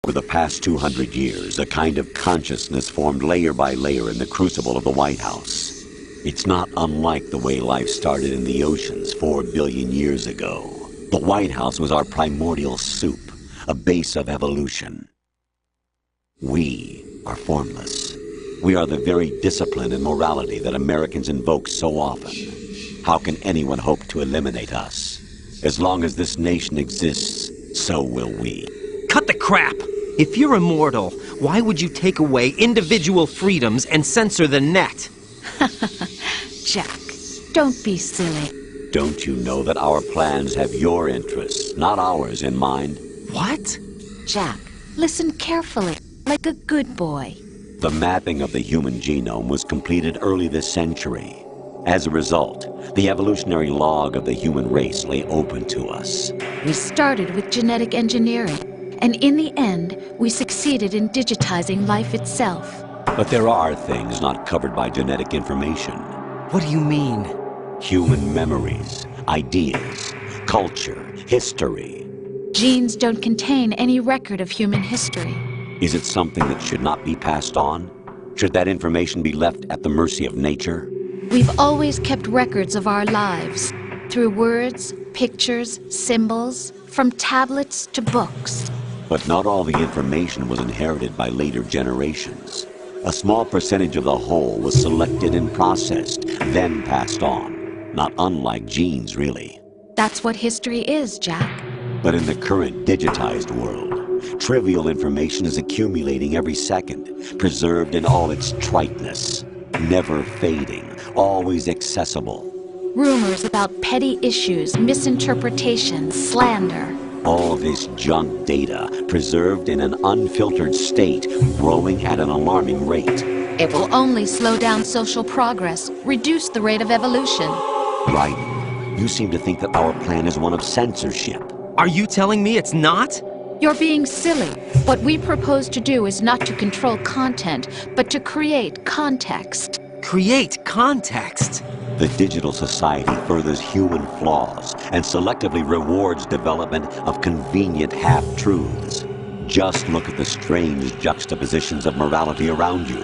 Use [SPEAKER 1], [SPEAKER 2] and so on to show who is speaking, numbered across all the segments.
[SPEAKER 1] For the past 200 years, a kind of consciousness formed layer by layer in the crucible of the White House. It's not unlike the way life started in the oceans 4 billion years ago. The White House was our primordial soup, a base of evolution. We are formless. We are the very discipline and morality that Americans invoke so often. How can anyone hope to eliminate us? As long as this nation exists, so will we.
[SPEAKER 2] Cut the crap! If you're immortal, why would you take away individual freedoms and censor the net?
[SPEAKER 3] Jack, don't be silly.
[SPEAKER 1] Don't you know that our plans have your interests, not ours, in mind?
[SPEAKER 2] What?
[SPEAKER 3] Jack, listen carefully, like a good boy.
[SPEAKER 1] The mapping of the human genome was completed early this century. As a result, the evolutionary log of the human race lay open to us.
[SPEAKER 3] We started with genetic engineering, and in the end, we succeeded in digitizing life itself.
[SPEAKER 1] But there are things not covered by genetic information.
[SPEAKER 2] What do you mean?
[SPEAKER 1] Human memories, ideas, culture, history.
[SPEAKER 3] Genes don't contain any record of human history.
[SPEAKER 1] Is it something that should not be passed on? Should that information be left at the mercy of nature?
[SPEAKER 3] We've always kept records of our lives, through words, pictures, symbols, from tablets to books.
[SPEAKER 1] But not all the information was inherited by later generations. A small percentage of the whole was selected and processed, then passed on. Not unlike genes, really.
[SPEAKER 3] That's what history is, Jack.
[SPEAKER 1] But in the current digitized world, trivial information is accumulating every second, preserved in all its triteness, never fading, always accessible.
[SPEAKER 3] Rumors about petty issues, misinterpretations, slander.
[SPEAKER 1] All this junk data, preserved in an unfiltered state, growing at an alarming rate.
[SPEAKER 3] It will only slow down social progress, reduce the rate of evolution.
[SPEAKER 1] Right. You seem to think that our plan is one of censorship.
[SPEAKER 2] Are you telling me it's not?
[SPEAKER 3] You're being silly. What we propose to do is not to control content, but to create context.
[SPEAKER 2] Create context?
[SPEAKER 1] The digital society furthers human flaws and selectively rewards development of convenient half-truths. Just look at the strange juxtapositions of morality around you.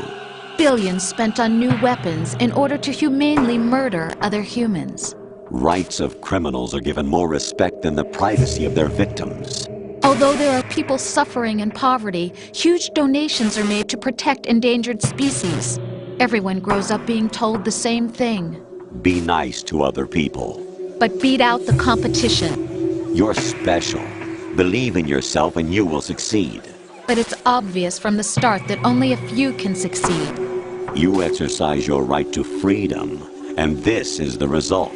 [SPEAKER 3] Billions spent on new weapons in order to humanely murder other humans.
[SPEAKER 1] Rights of criminals are given more respect than the privacy of their victims.
[SPEAKER 3] Although there are people suffering in poverty, huge donations are made to protect endangered species. Everyone grows up being told the same thing.
[SPEAKER 1] Be nice to other people.
[SPEAKER 3] But beat out the competition.
[SPEAKER 1] You're special. Believe in yourself and you will succeed.
[SPEAKER 3] But it's obvious from the start that only a few can succeed.
[SPEAKER 1] You exercise your right to freedom, and this is the result.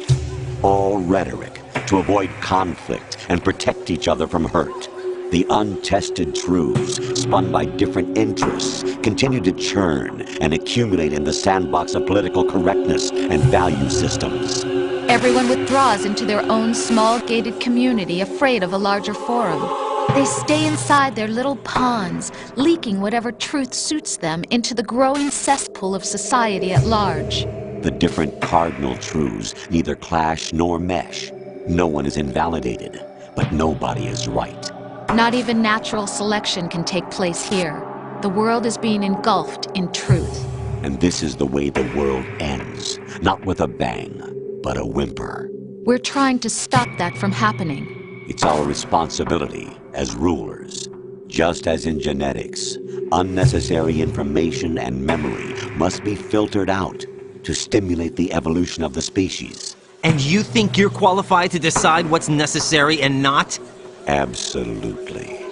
[SPEAKER 1] All rhetoric to avoid conflict and protect each other from hurt. The untested truths, spun by different interests, continue to churn and accumulate in the sandbox of political correctness and value systems.
[SPEAKER 3] Everyone withdraws into their own small gated community, afraid of a larger forum. They stay inside their little ponds, leaking whatever truth suits them into the growing cesspool of society at large.
[SPEAKER 1] The different cardinal truths neither clash nor mesh. No one is invalidated, but nobody is right.
[SPEAKER 3] Not even natural selection can take place here. The world is being engulfed in truth.
[SPEAKER 1] And this is the way the world ends. Not with a bang, but a whimper.
[SPEAKER 3] We're trying to stop that from happening.
[SPEAKER 1] It's our responsibility as rulers. Just as in genetics, unnecessary information and memory must be filtered out to stimulate the evolution of the species.
[SPEAKER 2] And you think you're qualified to decide what's necessary and not?
[SPEAKER 1] Absolutely.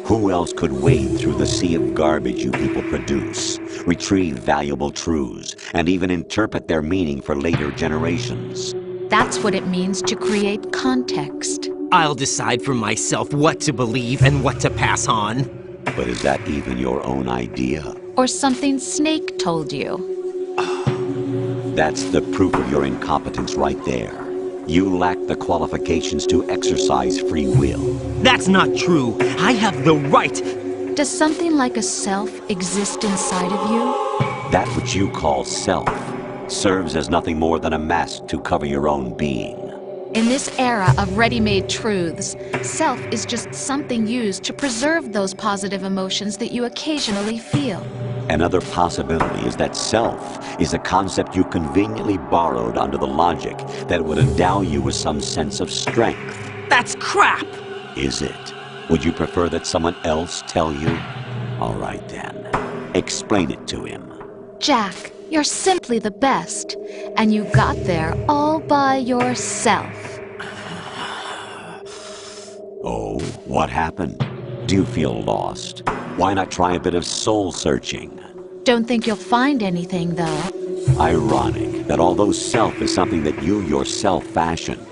[SPEAKER 1] Who else could wade through the sea of garbage you people produce, retrieve valuable truths, and even interpret their meaning for later generations?
[SPEAKER 3] That's what it means to create context.
[SPEAKER 2] I'll decide for myself what to believe and what to pass on.
[SPEAKER 1] But is that even your own idea?
[SPEAKER 3] Or something Snake told you?
[SPEAKER 1] That's the proof of your incompetence right there. You lack the qualifications to exercise free will.
[SPEAKER 2] That's not true. I have the right.
[SPEAKER 3] Does something like a self exist inside of you?
[SPEAKER 1] That which you call self serves as nothing more than a mask to cover your own being.
[SPEAKER 3] In this era of ready-made truths, self is just something used to preserve those positive emotions that you occasionally feel.
[SPEAKER 1] Another possibility is that self is a concept you conveniently borrowed under the logic that would endow you with some sense of strength.
[SPEAKER 2] That's crap!
[SPEAKER 1] Is it? Would you prefer that someone else tell you? All right then. Explain it to him.
[SPEAKER 3] Jack, you're simply the best, and you got there all by yourself.
[SPEAKER 1] Oh, what happened? Do you feel lost? Why not try a bit of soul-searching?
[SPEAKER 3] Don't think you'll find anything, though.
[SPEAKER 1] Ironic that although self is something that you yourself fashioned,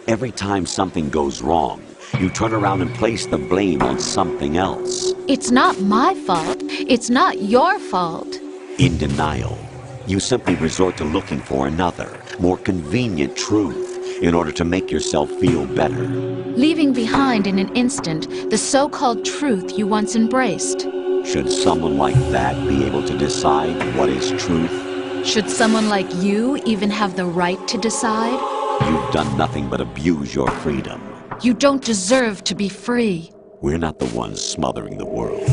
[SPEAKER 1] every time something goes wrong, you turn around and place the blame on something else.
[SPEAKER 3] It's not my fault. It's not your fault.
[SPEAKER 1] In denial, you simply resort to looking for another, more convenient truth in order to make yourself feel better.
[SPEAKER 3] Leaving behind in an instant the so-called truth you once embraced.
[SPEAKER 1] Should someone like that be able to decide what is truth?
[SPEAKER 3] Should someone like you even have the right to decide?
[SPEAKER 1] You've done nothing but abuse your freedom.
[SPEAKER 3] You don't deserve to be free.
[SPEAKER 1] We're not the ones smothering the world.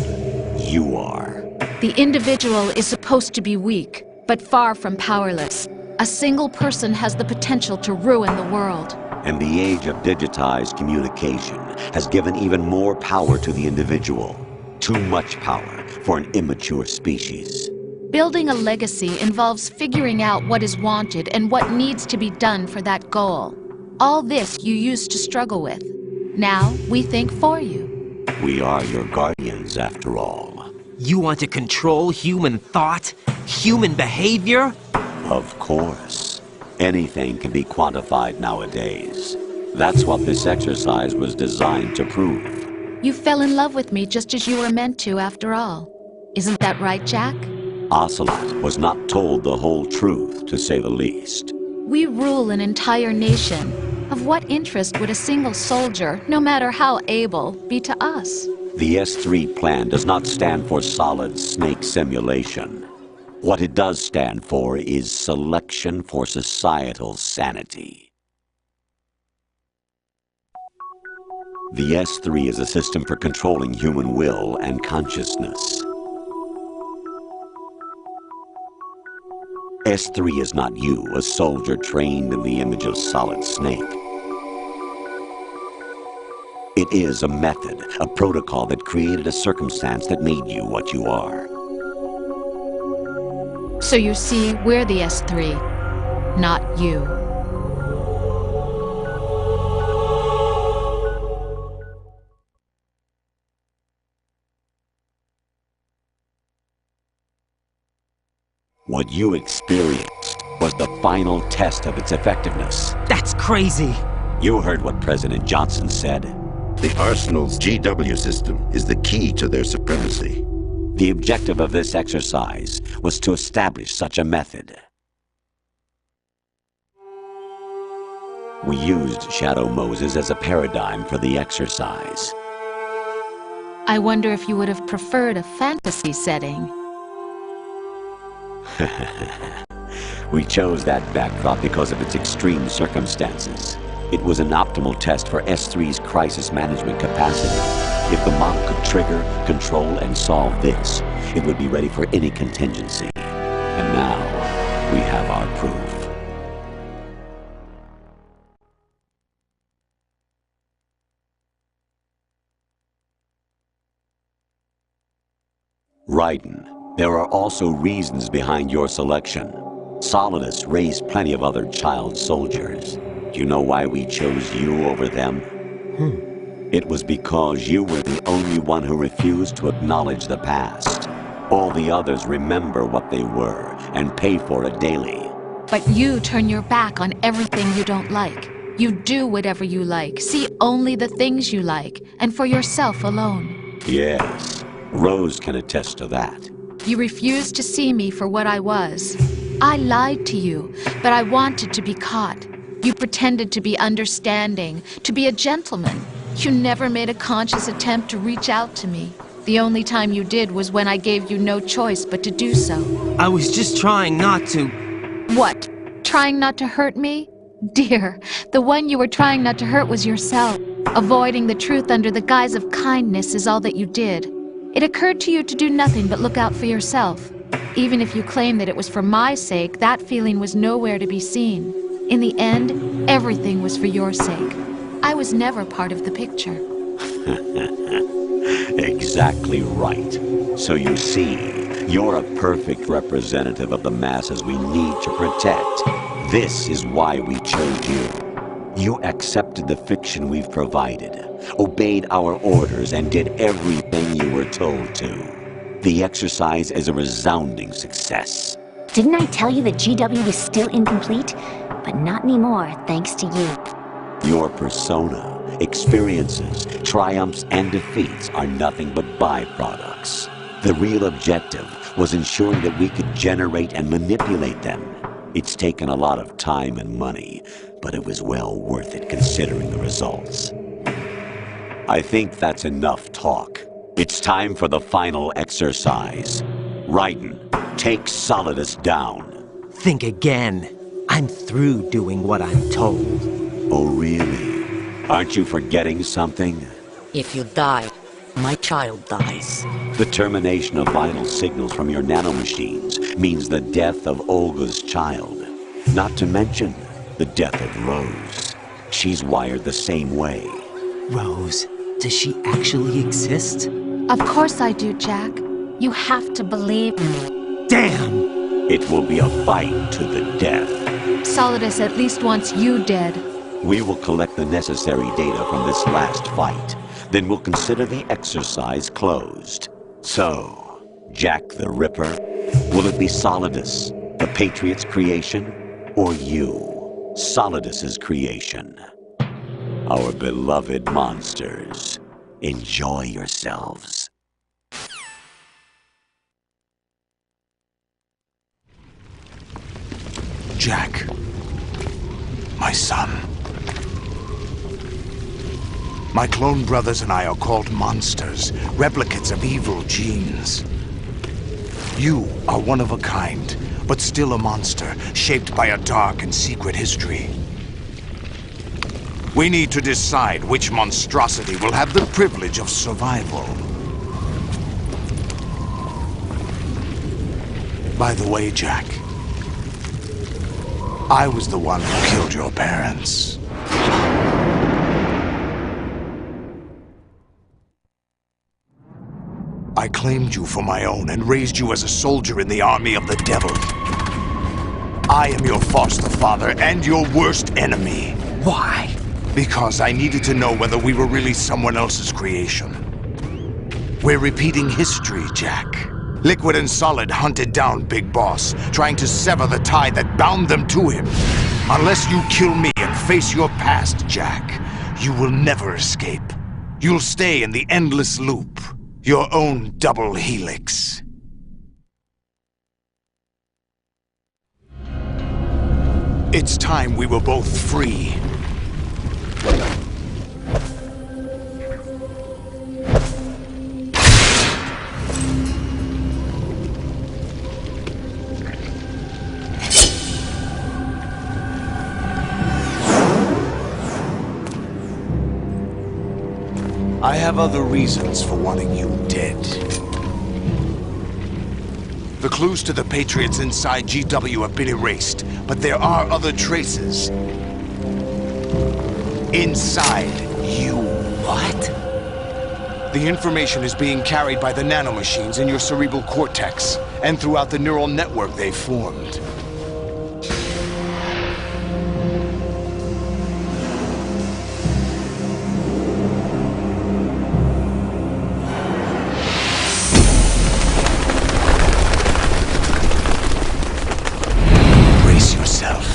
[SPEAKER 1] You are.
[SPEAKER 3] The individual is supposed to be weak, but far from powerless. A single person has the potential to ruin the world.
[SPEAKER 1] And the age of digitized communication has given even more power to the individual. Too much power for an immature species.
[SPEAKER 3] Building a legacy involves figuring out what is wanted and what needs to be done for that goal. All this you used to struggle with. Now we think for you.
[SPEAKER 1] We are your guardians, after all.
[SPEAKER 2] You want to control human thought? Human behavior?
[SPEAKER 1] Of course. Anything can be quantified nowadays. That's what this exercise was designed to prove.
[SPEAKER 3] You fell in love with me just as you were meant to, after all. Isn't that right, Jack?
[SPEAKER 1] Ocelot was not told the whole truth, to say the least.
[SPEAKER 3] We rule an entire nation. Of what interest would a single soldier, no matter how able, be to us?
[SPEAKER 1] The S3 plan does not stand for solid snake simulation. What it does stand for is selection for societal sanity. The S3 is a system for controlling human will and consciousness. S3 is not you, a soldier trained in the image of Solid Snake. It is a method, a protocol that created a circumstance that made you what you are.
[SPEAKER 3] So you see, we're the S3, not you.
[SPEAKER 1] What you experienced was the final test of its effectiveness.
[SPEAKER 2] That's crazy!
[SPEAKER 1] You heard what President Johnson said.
[SPEAKER 4] The Arsenal's GW system is the key to their supremacy.
[SPEAKER 1] The objective of this exercise was to establish such a method. We used Shadow Moses as a paradigm for the exercise.
[SPEAKER 3] I wonder if you would have preferred a fantasy setting.
[SPEAKER 1] We chose that backdrop because of its extreme circumstances. It was an optimal test for S3's crisis management capacity. If the model could trigger, control, and solve this, it would be ready for any contingency. And now, we have our proof. Raiden, there are also reasons behind your selection. Solidus raised plenty of other child soldiers. Do you know why we chose you over them? It was because you were the only one who refused to acknowledge the past. All the others remember what they were and pay for it daily.
[SPEAKER 3] But you turn your back on everything you don't like. You do whatever you like, see only the things you like, and for yourself alone.
[SPEAKER 1] Yes, Rose can attest to that.
[SPEAKER 3] You refused to see me for what I was. I lied to you, but I wanted to be caught. You pretended to be understanding, to be a gentleman. You never made a conscious attempt to reach out to me. The only time you did was when I gave you no choice but to do so.
[SPEAKER 2] I was just trying not to...
[SPEAKER 3] What? Trying not to hurt me? Dear, the one you were trying not to hurt was yourself. Avoiding the truth under the guise of kindness is all that you did. It occurred to you to do nothing but look out for yourself. Even if you claim that it was for my sake, that feeling was nowhere to be seen. In the end, everything was for your sake. I was never part of the picture.
[SPEAKER 1] Exactly right. So you see, you're a perfect representative of the masses we need to protect. This is why we chose you. You accepted the fiction we've provided, obeyed our orders, and did everything you were told to. The exercise is a resounding success.
[SPEAKER 5] Didn't I tell you that GW was still incomplete? But not anymore, thanks to you.
[SPEAKER 1] Your persona, experiences, triumphs, and defeats are nothing but byproducts. The real objective was ensuring that we could generate and manipulate them. It's taken a lot of time and money, but it was well worth it considering the results. I think that's enough talk. It's time for the final exercise. Raiden, take Solidus down.
[SPEAKER 2] Think again. I'm through doing what I'm told.
[SPEAKER 1] Oh, really? Aren't you forgetting something?
[SPEAKER 6] If you die, my child dies.
[SPEAKER 1] The termination of vital signals from your nanomachines means the death of Olga's child. Not to mention the death of Rose. She's wired the same way.
[SPEAKER 2] Rose, does she actually exist?
[SPEAKER 3] Of course I do, Jack. You have to believe me.
[SPEAKER 2] Damn!
[SPEAKER 1] It will be a fight to the death.
[SPEAKER 3] Solidus at least wants you dead.
[SPEAKER 1] We will collect the necessary data from this last fight. Then we'll consider the exercise closed. So, Jack the Ripper, will it be Solidus, the Patriot's creation, or you, Solidus's creation? Our beloved monsters, enjoy yourselves.
[SPEAKER 7] Jack, my son. My clone brothers and I are called monsters, replicates of evil genes. You are one of a kind, but still a monster, shaped by a dark and secret history. We need to decide which monstrosity will have the privilege of survival. By the way, Jack, I was the one who killed your parents. I claimed you for my own and raised you as a soldier in the army of the devil. I am your foster father and your worst enemy.
[SPEAKER 2] Why?
[SPEAKER 7] Because I needed to know whether we were really someone else's creation. We're repeating history, Jack. Liquid and Solid hunted down Big Boss, trying to sever the tie that bound them to him. Unless you kill me and face your past, Jack, you will never escape. You'll stay in the endless loop. Your own double helix. It's time we were both free. I have other reasons for wanting you dead. The clues to the Patriots inside GW have been erased, but there are other traces. Inside you.
[SPEAKER 6] What?
[SPEAKER 7] The information is being carried by the nanomachines in your cerebral cortex, and throughout the neural network they've formed. Brace yourself.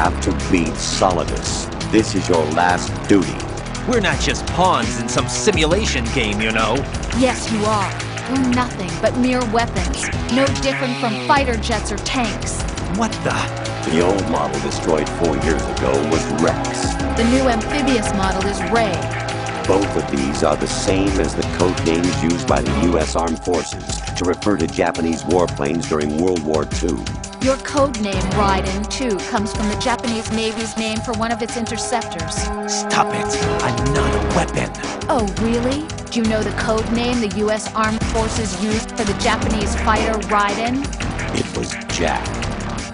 [SPEAKER 1] have to beat Solidus. This is your last duty.
[SPEAKER 2] We're not just pawns in some simulation game, you know.
[SPEAKER 3] Yes, you are. We're nothing but mere weapons. No different from fighter jets or tanks.
[SPEAKER 2] What the?
[SPEAKER 1] The old model destroyed 4 years ago was Rex.
[SPEAKER 3] The new amphibious model is Ray.
[SPEAKER 1] Both of these are the same as the code names used by the U.S. Armed Forces to refer to Japanese warplanes during World War II.
[SPEAKER 3] Your code name, Raiden, too, comes from the Japanese Navy's name for one of its interceptors.
[SPEAKER 2] Stop it. I'm not a weapon.
[SPEAKER 3] Oh, really? Do you know the code name the U.S. Armed Forces used for the Japanese fighter Raiden?
[SPEAKER 1] It was Jack.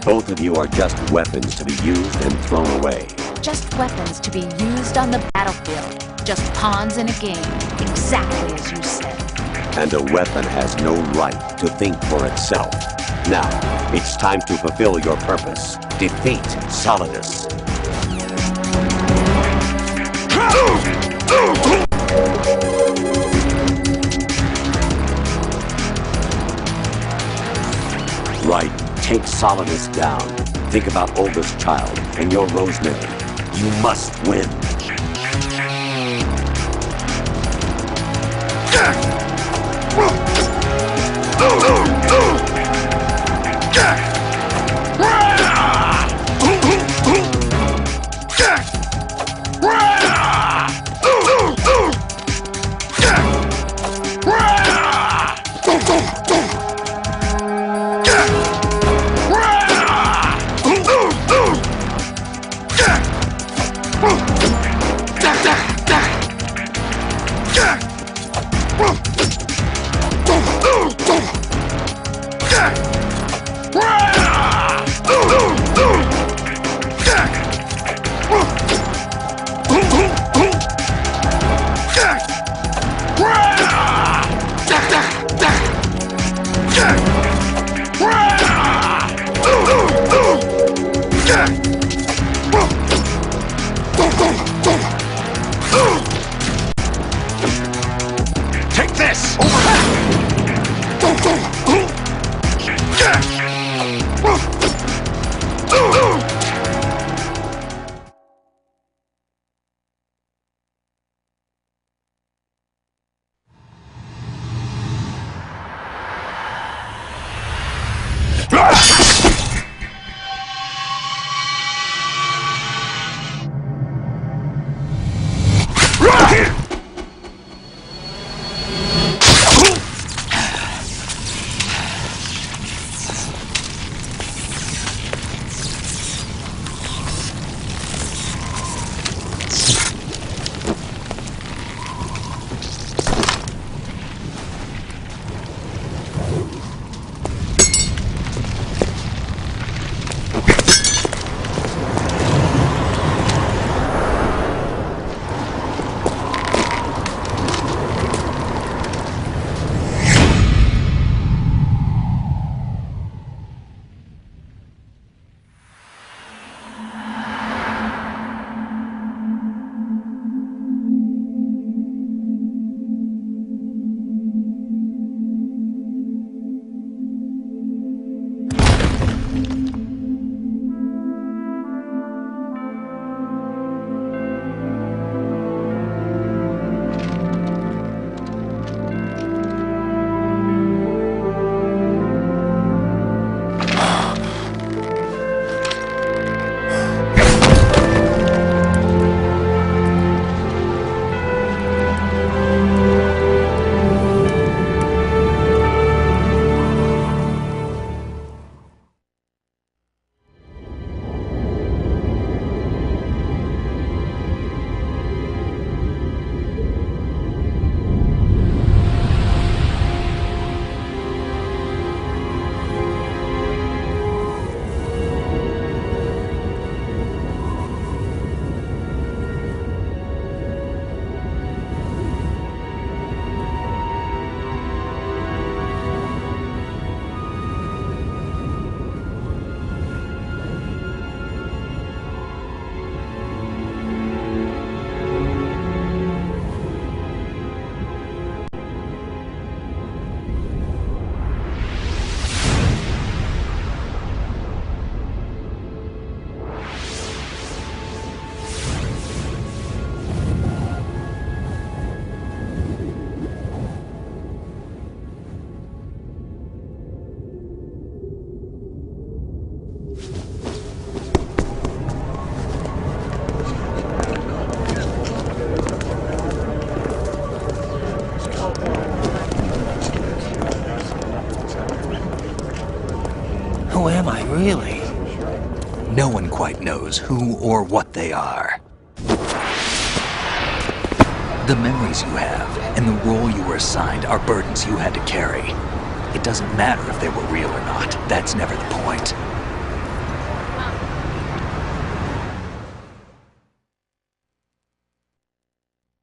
[SPEAKER 1] Both of you are just weapons to be used and thrown away.
[SPEAKER 3] Just weapons to be used on the battlefield. Just pawns in a game, exactly as you said.
[SPEAKER 1] And a weapon has no right to think for itself. Now, it's time to fulfill your purpose. Defeat Solidus. Right, take Solidus down. Think about Olga's child and your Rosemary. You must win.
[SPEAKER 2] Who am I, really?
[SPEAKER 8] No one quite knows who or what they are. The memories you have and the role you were assigned are burdens you had to carry. It doesn't matter if they were real or not. That's never the point.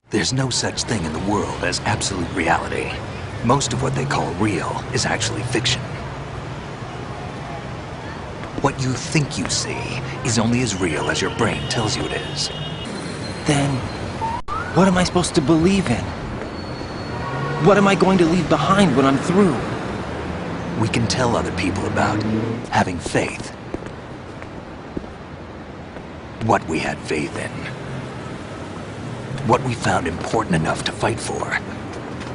[SPEAKER 8] There's no such thing in the world as absolute reality. Most of what they call real is actually fiction. What you think you see is only as real as your brain tells you it is.
[SPEAKER 2] Then, what am I supposed to believe in? What am I going to leave behind when I'm through?
[SPEAKER 8] We can tell other people about having faith. What we had faith in. What we found important enough to fight for.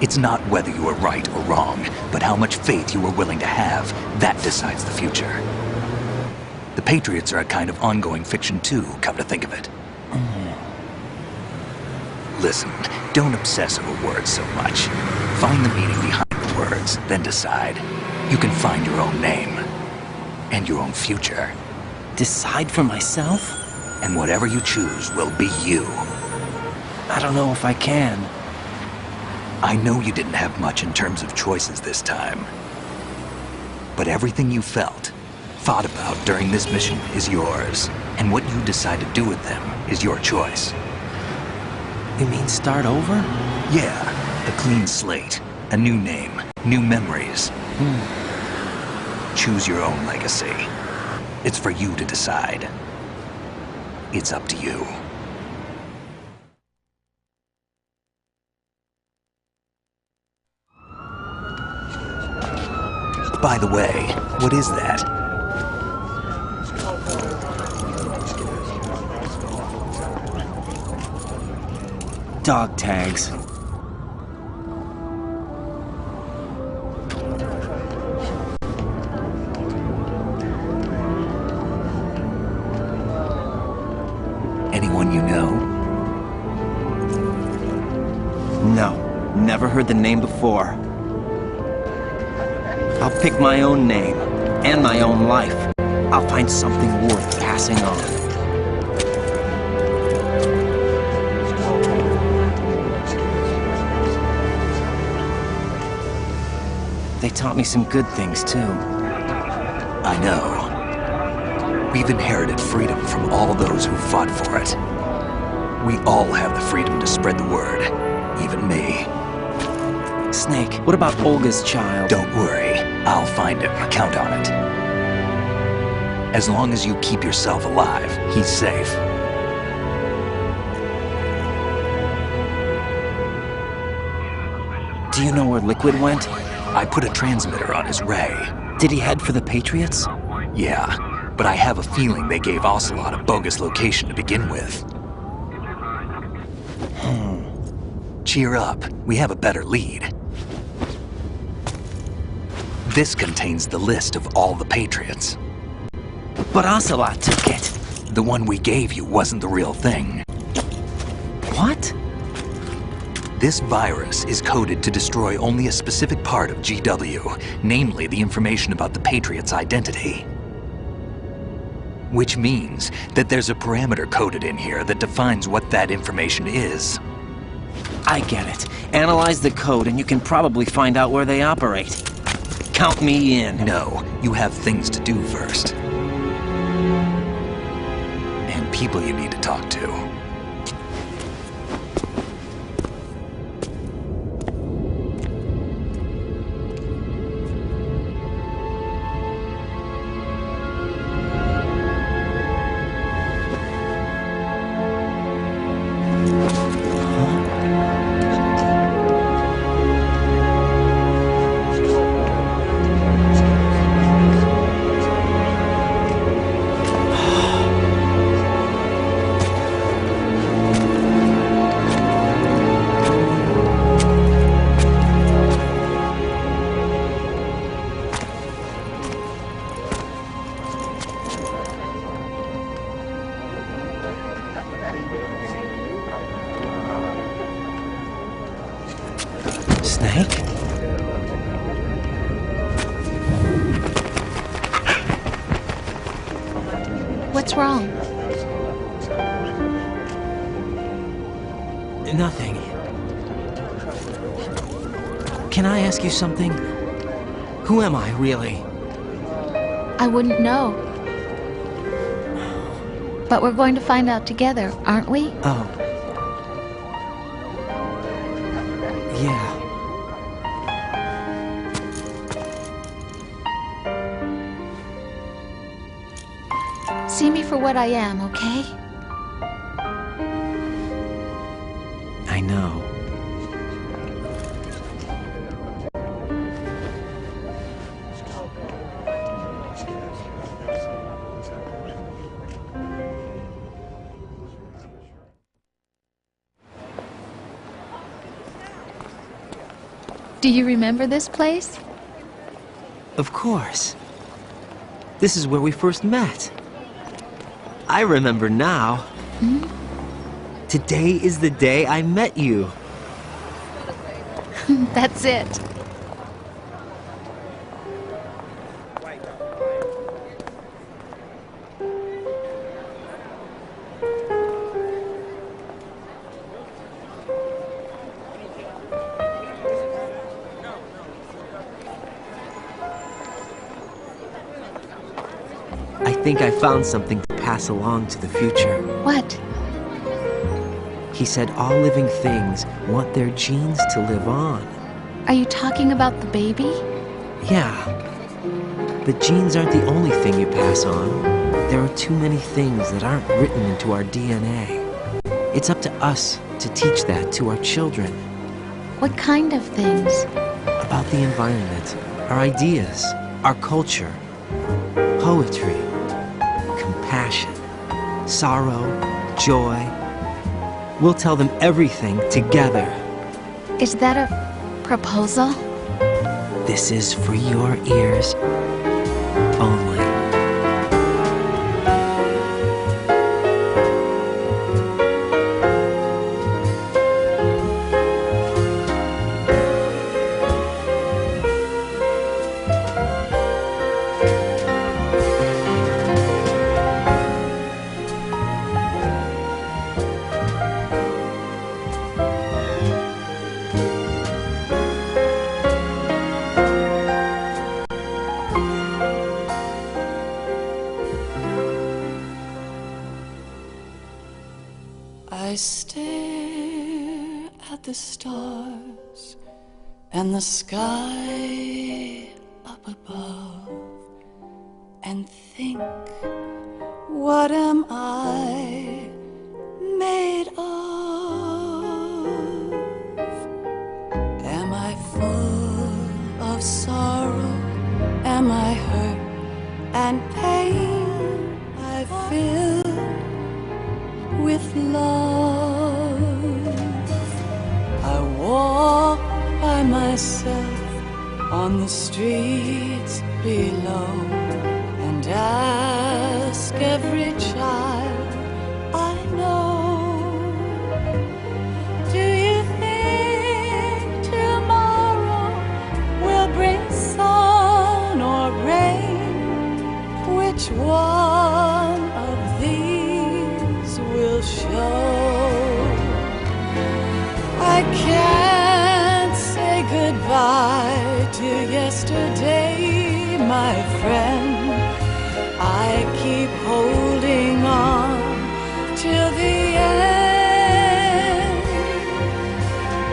[SPEAKER 8] It's not whether you are right or wrong, but how much faith you are willing to have. That decides the future. The Patriots are a kind of ongoing fiction too, come to think of it. Listen, don't obsess over words so much. Find the meaning behind the words, then decide. You can find your own name. And your own future.
[SPEAKER 2] Decide for myself?
[SPEAKER 8] And whatever you choose will be you.
[SPEAKER 2] I don't know if I can.
[SPEAKER 8] I know you didn't have much in terms of choices this time. But everything you felt, thought about during this mission is yours. And what you decide to do with them is your choice.
[SPEAKER 2] You mean start over?
[SPEAKER 8] Yeah, a clean slate, a new name, new memories. Choose your own legacy. It's for you to decide. It's up to you. By the way, what is that?
[SPEAKER 2] Dog tags.
[SPEAKER 8] Anyone you know?
[SPEAKER 2] No, never heard the name before. I'll pick my own name, and my own life. I'll find something worth passing on. They taught me some good things, too.
[SPEAKER 8] I know. We've inherited freedom from all those who fought for it. We all have the freedom to spread the word, even me.
[SPEAKER 2] Snake, what about Olga's child?
[SPEAKER 8] Don't worry, I'll find him. Count on it. As long as you keep yourself alive, he's safe.
[SPEAKER 2] Do you know where Liquid went?
[SPEAKER 8] I put a transmitter on his ray.
[SPEAKER 2] Did he head for the Patriots?
[SPEAKER 8] Yeah, but I have a feeling they gave Ocelot a bogus location to begin with. Cheer up, we have a better lead. This contains the list of all the Patriots.
[SPEAKER 2] But Ocelot took it.
[SPEAKER 8] The one we gave you wasn't the real thing.
[SPEAKER 2] What?
[SPEAKER 8] This virus is coded to destroy only a specific part of GW, namely the information about the Patriots' identity. Which means that there's a parameter coded in here that defines what that information is.
[SPEAKER 2] I get it. Analyze the code and you can probably find out where they operate. Count me in.
[SPEAKER 8] No, you have things to do first. And people you need to talk to.
[SPEAKER 3] What's wrong?
[SPEAKER 2] Nothing. Can I ask you something? Who am I, really?
[SPEAKER 3] I wouldn't know. But we're going to find out together, aren't we?
[SPEAKER 2] Oh. Yeah.
[SPEAKER 3] See me for what I am, okay?
[SPEAKER 2] I know.
[SPEAKER 3] Do you remember this place?
[SPEAKER 2] Of course. This is where we first met. I remember now.
[SPEAKER 3] Hmm?
[SPEAKER 2] Today is the day I met you.
[SPEAKER 3] That's it.
[SPEAKER 2] I think I found something to pass along to the future.
[SPEAKER 3] What?
[SPEAKER 2] He said all living things want their genes to live on.
[SPEAKER 3] Are you talking about the baby?
[SPEAKER 2] Yeah. But genes aren't the only thing you pass on. There are too many things that aren't written into our DNA. It's up to us to teach that to our children.
[SPEAKER 3] What kind of things?
[SPEAKER 2] About the environment, our ideas, our culture, poetry, compassion, sorrow, joy. We'll tell them everything together.
[SPEAKER 3] Is that a proposal?
[SPEAKER 2] This is for your ears only.
[SPEAKER 9] I stare at the stars and the sky up above and think, what am I made of? Am I full of sorrow? Am I hurt and pain? I feel with love. I walk by myself on the streets below and ask every child I know, do you think tomorrow will bring sun or rain? Which one of these will show? I can't say goodbye to yesterday, my friend. I keep holding on till the end.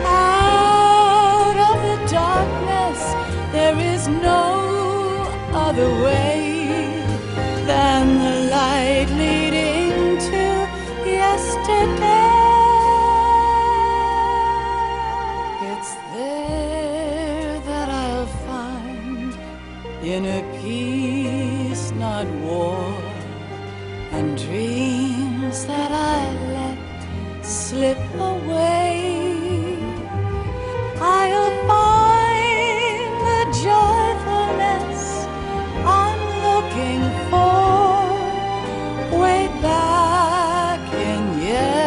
[SPEAKER 9] Out of the darkness, there is no other way than the light leading to yesterday. It's there that I'll find inner peace, not war, and dreams that I let slip away. I'll find the joyfulness I'm looking for way back in yesterday.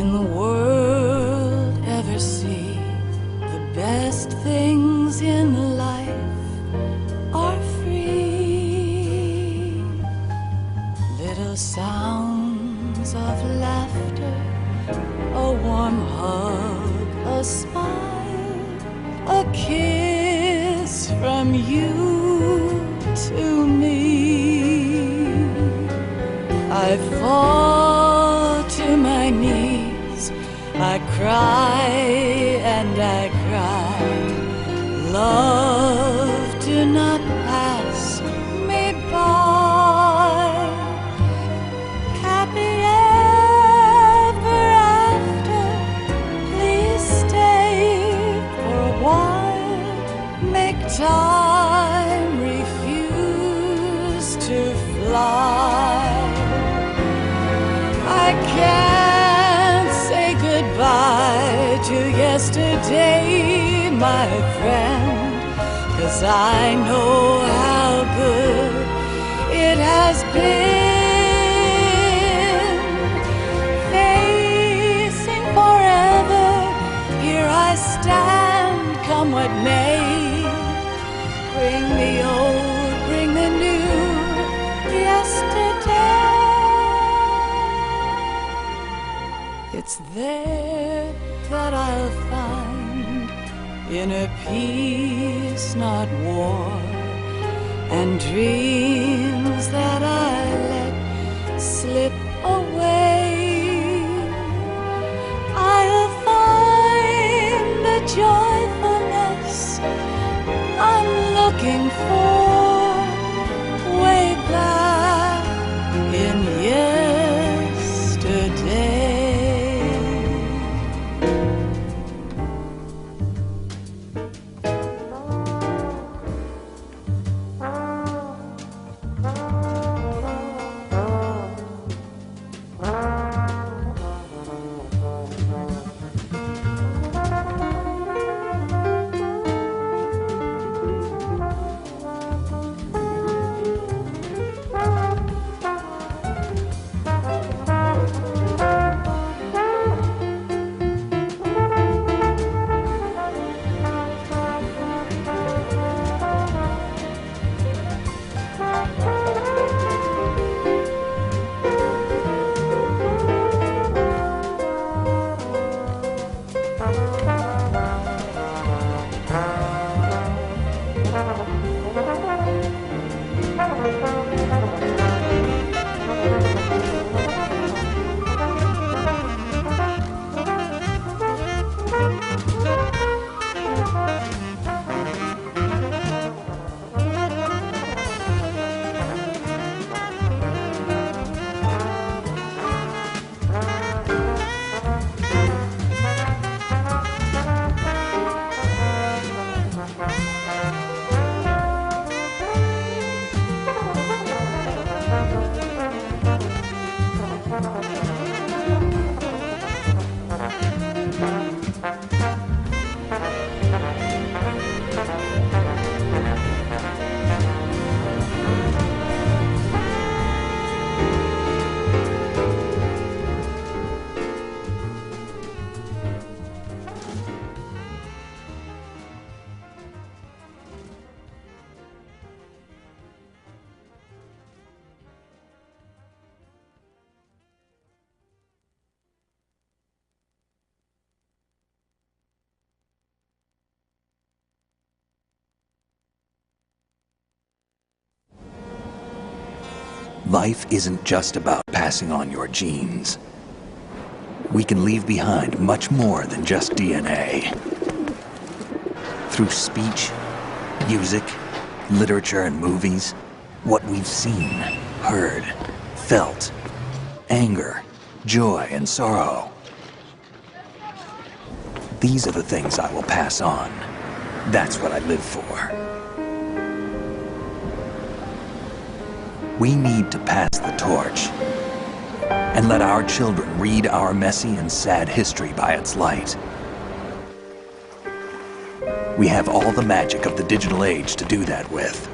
[SPEAKER 9] Can the world ever see the best things in life are free? Little sounds of laughter, a warm hug, a smile, a kiss from you to me. I fall to my knees, I cry and I cry. Love, do not pass me by. Happy ever after, please stay for a while. Make time, refuse to fly. I can't say goodbye to yesterday, my friend, 'cause I know how good it has been. Facing forever, here I stand, come what may. Bring the old, bring the new, yesterday. It's there that I'll find inner peace, not war, and dreams that I let slip away. I'll find the joyfulness I'm looking for way back in yesterday.
[SPEAKER 8] Life isn't just about passing on your genes. We can leave behind much more than just DNA. Through speech, music, literature, and movies, what we've seen, heard, felt, anger, joy, and sorrow. These are the things I will pass on. That's what I live for. We need to pass the torch and let our children read our messy and sad history by its light. We have all the magic of the digital age to do that with.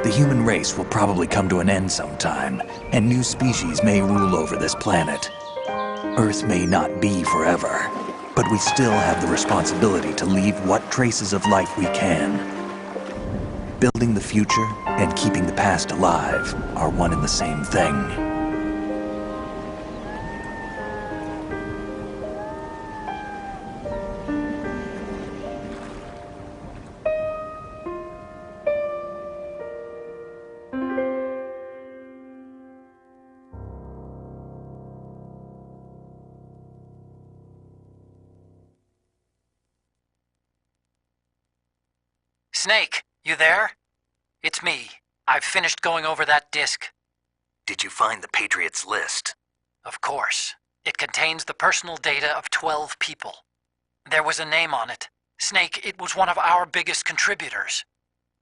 [SPEAKER 8] The human race will probably come to an end sometime, and new species may rule over this planet. Earth may not be forever, but we still have the responsibility to leave what traces of life we can. Building the future and keeping the past alive are one and the same thing.
[SPEAKER 10] Snake, you there? It's me. I've finished going over that disk.
[SPEAKER 8] Did you find the Patriots list?
[SPEAKER 10] Of course. It contains the personal data of 12 people. There was a name on it. Snake, it was one of our biggest contributors.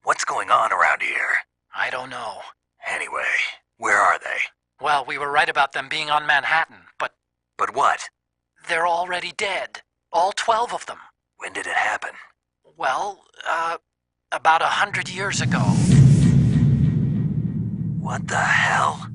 [SPEAKER 8] What's going on around here?
[SPEAKER 10] I don't know.
[SPEAKER 8] Anyway, where are they?
[SPEAKER 10] Well, we were right about them being on Manhattan, but...
[SPEAKER 8] But what?
[SPEAKER 10] They're already dead. All 12 of them.
[SPEAKER 8] When did it happen?
[SPEAKER 10] Well, about 100 years ago.
[SPEAKER 8] What the hell?